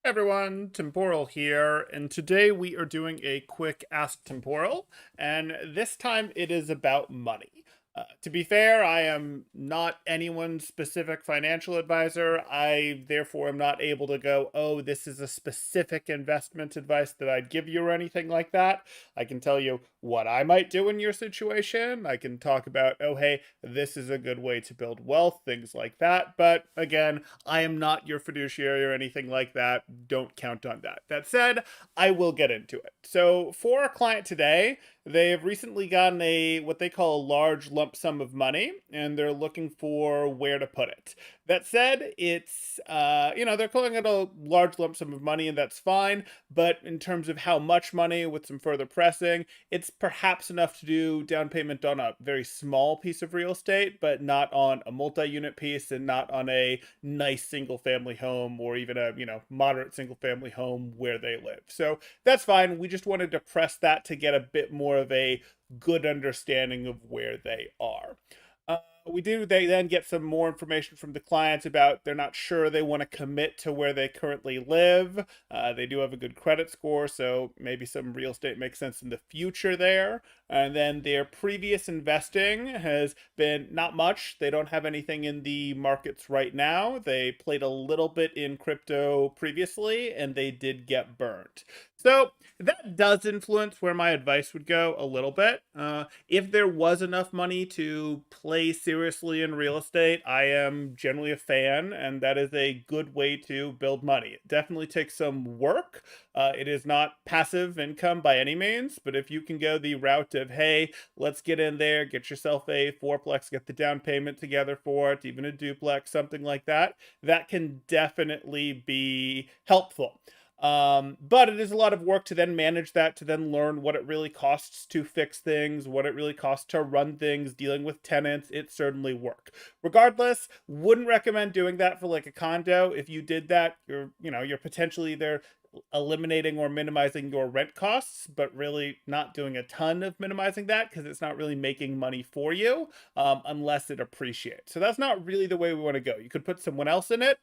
Everyone, Temporal here, and today we are doing a quick Ask Temporal, and this time it is about money. To be fair, I am not anyone's specific financial advisor. I therefore am not able to go, oh, this is a specific investment advice that I'd give you or anything like that. I can tell you what I might do in your situation. I can talk about, oh, hey, this is a good way to build wealth, things like that. But again, I am not your fiduciary or anything like that. Don't count on that. That said, I will get into it. So for our client today, they have recently gotten a what they call a large lump sum of money, and they're looking for where to put it. That said, it's they're calling it a large lump sum of money, and that's fine. But in terms of how much money, with some further pressing, it's perhaps enough to do down payment on a very small piece of real estate, but not on a multi-unit piece, and not on a nice single-family home, or even a moderate single-family home where they live. So that's fine. We just wanted to press that to get a bit more of a good understanding of where they are. They then get some more information from the clients about they're not sure they want to commit to where they currently live. They do have a good credit score, so maybe some real estate makes sense in the future there. And then their previous investing has been not much. They don't have anything in the markets right now. They played a little bit in crypto previously, and they did get burned. So that does influence where my advice would go a little bit. If there was enough money to play seriously in real estate, I am generally a fan, and that is a good way to build money. It definitely takes some work. It is not passive income by any means, but if you can go the route of, hey, let's get in there, get yourself a fourplex, get the down payment together for it, even a duplex, something like that, that can definitely be helpful. But it is a lot of work to then manage that, to then learn what it really costs to fix things, what it really costs to run things, dealing with tenants. It certainly work. Regardless, wouldn't recommend doing that for like a condo. If you did that, you're potentially either eliminating or minimizing your rent costs, but really not doing a ton of minimizing that because it's not really making money for you unless it appreciates. So that's not really the way we want to go. You could put someone else in it,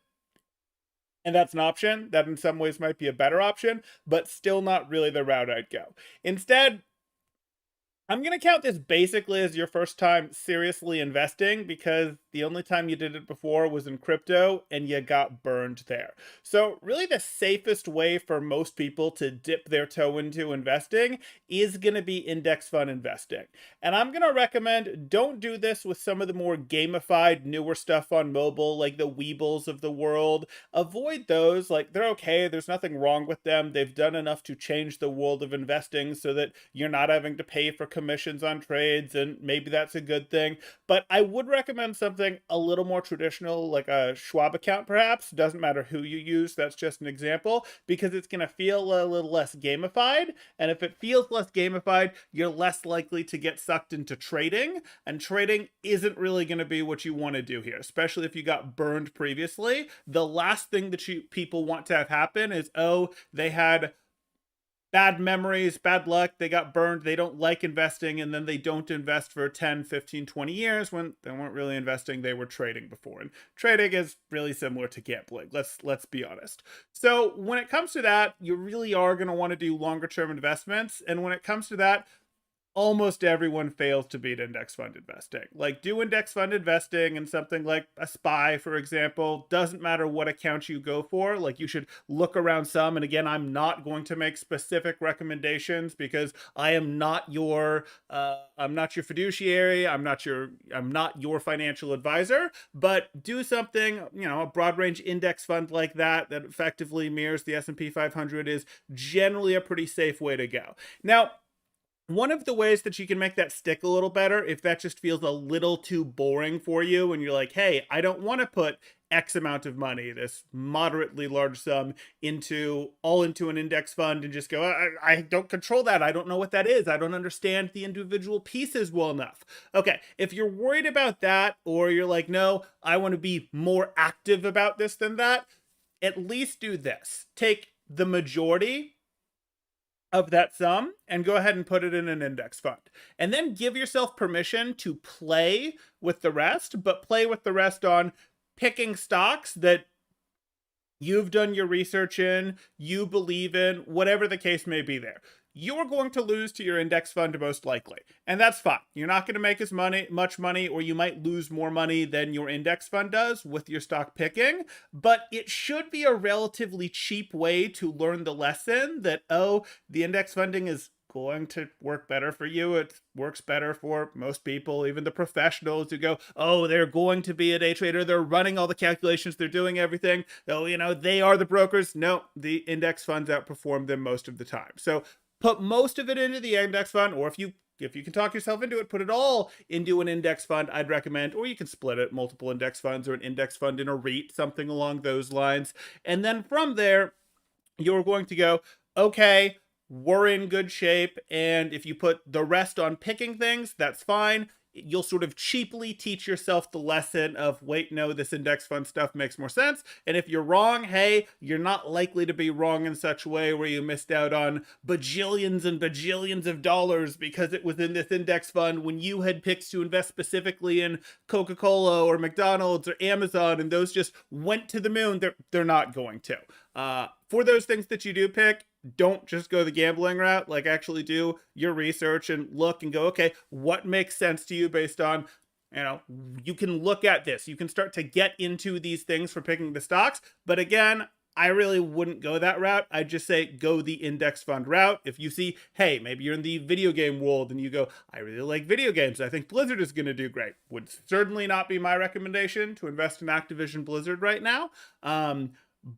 and that's an option that in some ways might be a better option, but still not really the route I'd go. Instead, I'm going to count this basically as your first time seriously investing because the only time you did it before was in crypto and you got burned there. So really the safest way for most people to dip their toe into investing is going to be index fund investing. And I'm going to recommend don't do this with some of the more gamified newer stuff on mobile like the Weebles of the world. Avoid those. Like they're okay. There's nothing wrong with them. They've done enough to change the world of investing so that you're not having to pay for commissions on trades, and maybe that's a good thing. But I would recommend something a little more traditional, like a Schwab account, perhaps. Doesn't matter who you use, that's just an example, because it's going to feel a little less gamified. And if it feels less gamified, you're less likely to get sucked into trading. And trading isn't really going to be what you want to do here, especially if you got burned previously. The last thing that people want to have happen is, oh, they had bad memories, bad luck, they got burned, they don't like investing, and then they don't invest for 10, 15, 20 years when they weren't really investing, they were trading before. And trading is really similar to gambling. Let's be honest. So when it comes to that, you really are going to want to do longer term investments. And when it comes to that, almost everyone fails to beat index fund investing. Like do index fund investing in something like a SPY, for example. Doesn't matter what account you go for. Like you should look around some. And again, I'm not going to make specific recommendations because I'm not your fiduciary. I'm not your financial advisor. But do something, a broad range index fund like that effectively mirrors the S&P 500 is generally a pretty safe way to go. Now, one of the ways that you can make that stick a little better, if that just feels a little too boring for you and you're like, hey, I don't want to put X amount of money, this moderately large sum, into an index fund and just go, I don't control that. I don't know what that is. I don't understand the individual pieces well enough. Okay, if you're worried about that, or you're like, no, I want to be more active about this than that, at least do this. Take the majority of that sum and go ahead and put it in an index fund. And then give yourself permission to play with the rest, but play with the rest on picking stocks that you've done your research in, you believe in, whatever the case may be there. You're going to lose to your index fund most likely. And that's fine. You're not going to make much money, or you might lose more money than your index fund does with your stock picking. But it should be a relatively cheap way to learn the lesson that, oh, the index funding is going to work better for you. It works better for most people, even the professionals who go, oh, they're going to be a day trader. They're running all the calculations. They're doing everything. Oh, they are the brokers. No, the index funds outperform them most of the time. So put most of it into the index fund, or if you can talk yourself into it, put it all into an index fund, I'd recommend, or you can split it, multiple index funds, or an index fund in a REIT, something along those lines. And then from there, you're going to go, okay, we're in good shape. And if you put the rest on picking things, that's fine. You'll sort of cheaply teach yourself the lesson of, wait, no, this index fund stuff makes more sense. And if you're wrong, hey, you're not likely to be wrong in such a way where you missed out on bajillions and bajillions of dollars because it was in this index fund when you had picked to invest specifically in Coca-Cola or McDonald's or Amazon, and those just went to the moon. They're not going to. For those things that you do pick, don't just go the gambling route. Like, actually do your research and look and go, okay, what makes sense to you based on, you can look at this. You can start to get into these things for picking the stocks. But again, I really wouldn't go that route. I'd just say go the index fund route. If you see, hey, maybe you're in the video game world and you go, I really like video games, I think Blizzard is going to do great. Would certainly not be my recommendation to invest in Activision Blizzard right now.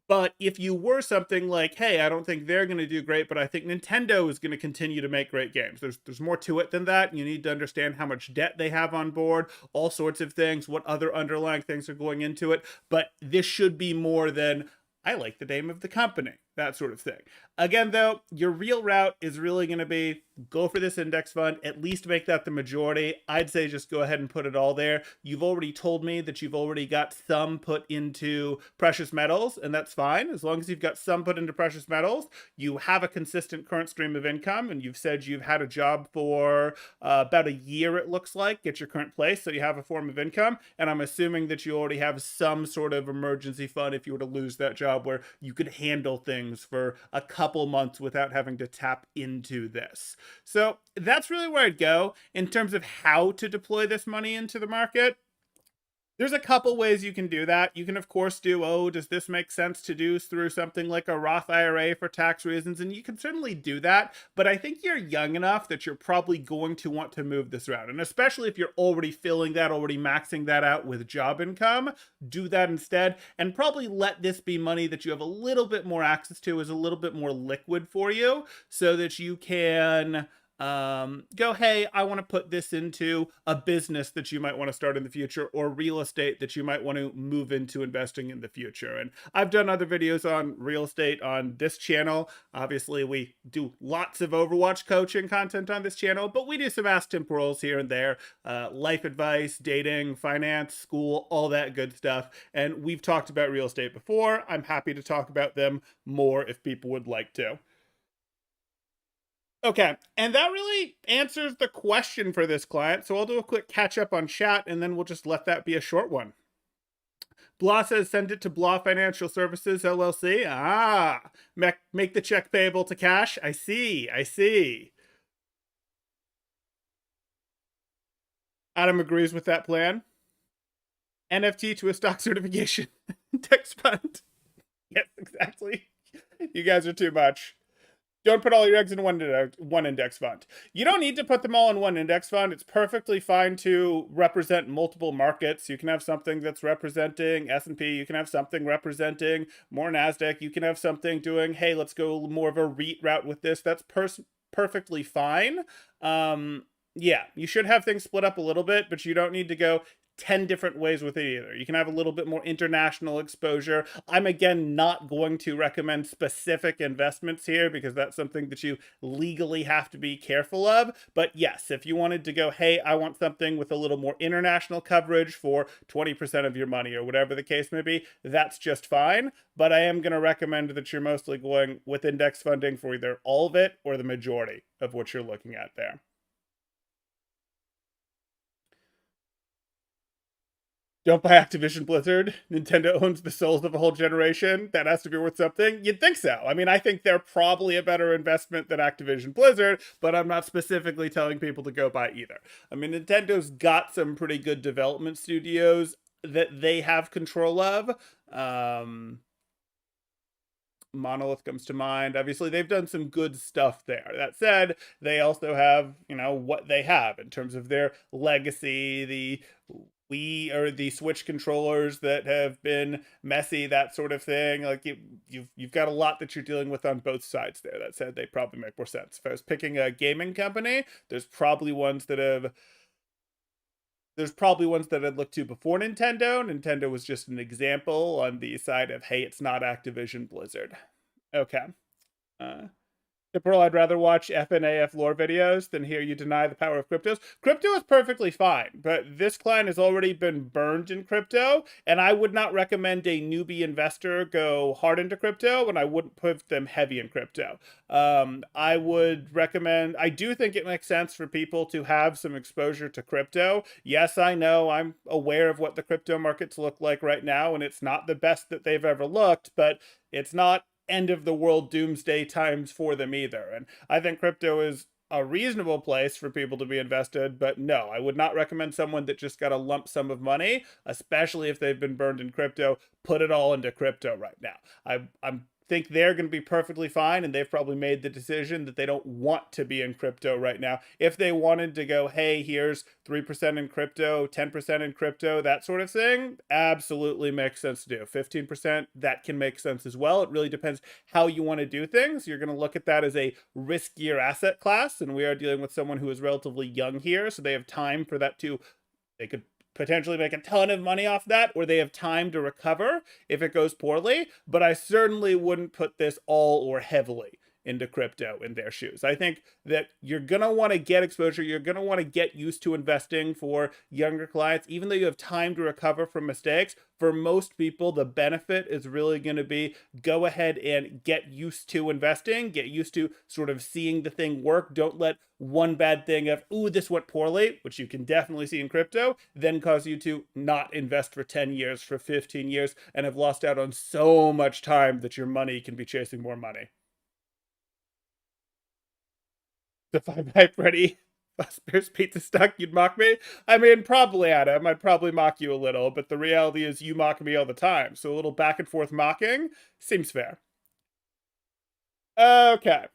But if you were something like, hey, I don't think they're going to do great, but I think Nintendo is going to continue to make great games. There's more to it than that. You need to understand how much debt they have on board, all sorts of things, what other underlying things are going into it. But this should be more than, I like the name of the company, that sort of thing. Again, though, your real route is really going to be go for this index fund, at least make that the majority. I'd say just go ahead and put it all there. You've already told me that you've already got some put into precious metals, and that's fine. As long as you've got some put into precious metals, you have a consistent current stream of income, and you've said you've had a job for about a year, it looks like, at your current place, so you have a form of income, and I'm assuming that you already have some sort of emergency fund if you were to lose that job where you could handle things for a couple months without having to tap into this. So that's really where I'd go in terms of how to deploy this money into the market. There's a couple ways you can do that. You can, of course, do, oh, does this make sense to do through something like a Roth IRA for tax reasons? And you can certainly do that. But I think you're young enough that you're probably going to want to move this route. And especially if you're already filling that, already maxing that out with job income, do that instead. And probably let this be money that you have a little bit more access to, is a little bit more liquid for you, so that you can go, hey, I want to put this into a business that you might want to start in the future, or real estate that you might want to move into investing in the future. And I've done other videos on real estate on this channel. Obviously, we do lots of Overwatch coaching content on this channel, but we do some Ask Temporals here and there, life advice, dating, finance, school, all that good stuff. And we've talked about real estate before. I'm happy to talk about them more if people would like to. Okay, and that really answers the question for this client, so I'll do a quick catch up on chat, and then we'll just let that be a short one. Blah says, send it to Blah Financial Services, LLC. Ah, make the check payable to cash. I see. Adam agrees with that plan. NFT to a stock certification. Text fund. Yes, exactly. You guys are too much. Don't put all your eggs in one index fund. You don't need to put them all in one index fund. It's perfectly fine to represent multiple markets. You can have something that's representing S&P. You can have something representing more NASDAQ. You can have something doing, hey, let's go more of a REIT route with this. That's perfectly fine. Yeah, you should have things split up a little bit, but you don't need to go 10 different ways with it either. You can have a little bit more international exposure. I'm, again, not going to recommend specific investments here because that's something that you legally have to be careful of. But yes, if you wanted to go, hey, I want something with a little more international coverage for 20% of your money or whatever the case may be, that's just fine. But I am going to recommend that you're mostly going with index funding for either all of it or the majority of what you're looking at there. Don't buy Activision Blizzard. Nintendo owns the souls of a whole generation. That has to be worth something. You'd think so. I mean, I think they're probably a better investment than Activision Blizzard, but I'm not specifically telling people to go buy either. I mean, Nintendo's got some pretty good development studios that they have control of. Um, Monolith comes to mind. Obviously, they've done some good stuff there. That said, they also have, what they have in terms of their legacy, the Wii or the Switch controllers that have been messy, that sort of thing. Like you've got a lot that you're dealing with on both sides there. That said, they probably make more sense. If I was picking a gaming company, there's probably ones that I'd look to before Nintendo. Nintendo was just an example on the side of, hey, it's not Activision Blizzard. Okay. Uh, Pearl, I'd rather watch FNAF lore videos than hear you deny the power of cryptos. Crypto is perfectly fine, but this client has already been burned in crypto, and I would not recommend a newbie investor go hard into crypto, and I wouldn't put them heavy in crypto. I would recommend, I do think it makes sense for people to have some exposure to crypto. Yes, I know, I'm aware of what the crypto markets look like right now, and it's not the best that they've ever looked, but it's not end of the world doomsday times for them either. And I think crypto is a reasonable place for people to be invested, but no, I would not recommend someone that just got a lump sum of money, especially if they've been burned in crypto, put it all into crypto right now. I'm think they're going to be perfectly fine, and they've probably made the decision that they don't want to be in crypto right now. If they wanted to go, hey, here's 3% in crypto, 10% in crypto, that sort of thing, absolutely makes sense to do. 15%, that can make sense as well. It really depends how you want to do things. You're going to look at that as a riskier asset class, and we are dealing with someone who is relatively young here, so they have time for that to, they could potentially make a ton of money off that, or they have time to recover if it goes poorly. But I certainly wouldn't put this all or heavily into crypto in their shoes. I think that you're going to want to get exposure. You're going to want to get used to investing for younger clients, even though you have time to recover from mistakes. For most people, the benefit is really going to be go ahead and get used to investing, get used to sort of seeing the thing work. Don't let one bad thing of, ooh, this went poorly, which you can definitely see in crypto, then cause you to not invest for 10 years, for 15 years, and have lost out on so much time that your money can be chasing more money. If I buy Freddy Fazbear's Pizza Stuck, you'd mock me? I mean, probably, Adam. I'd probably mock you a little, but the reality is you mock me all the time. So a little back and forth mocking seems fair. Okay.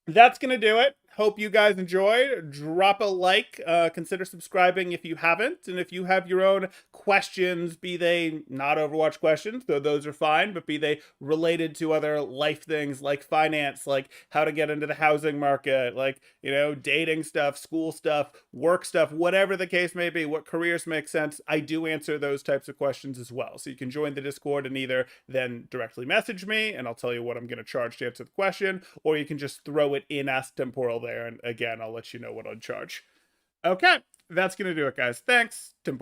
That's going to do it. Hope you guys enjoyed. Drop a like. Consider subscribing if you haven't. And if you have your own questions, be they not Overwatch questions, though those are fine, but be they related to other life things like finance, like how to get into the housing market, like, dating stuff, school stuff, work stuff, whatever the case may be, what careers make sense, I do answer those types of questions as well. So you can join the Discord and either then directly message me and I'll tell you what I'm going to charge to answer the question, or you can just throw it in Ask Temporal there, and again, I'll let you know what I'd charge. Okay, that's going to do it, guys. Thanks. Temporal.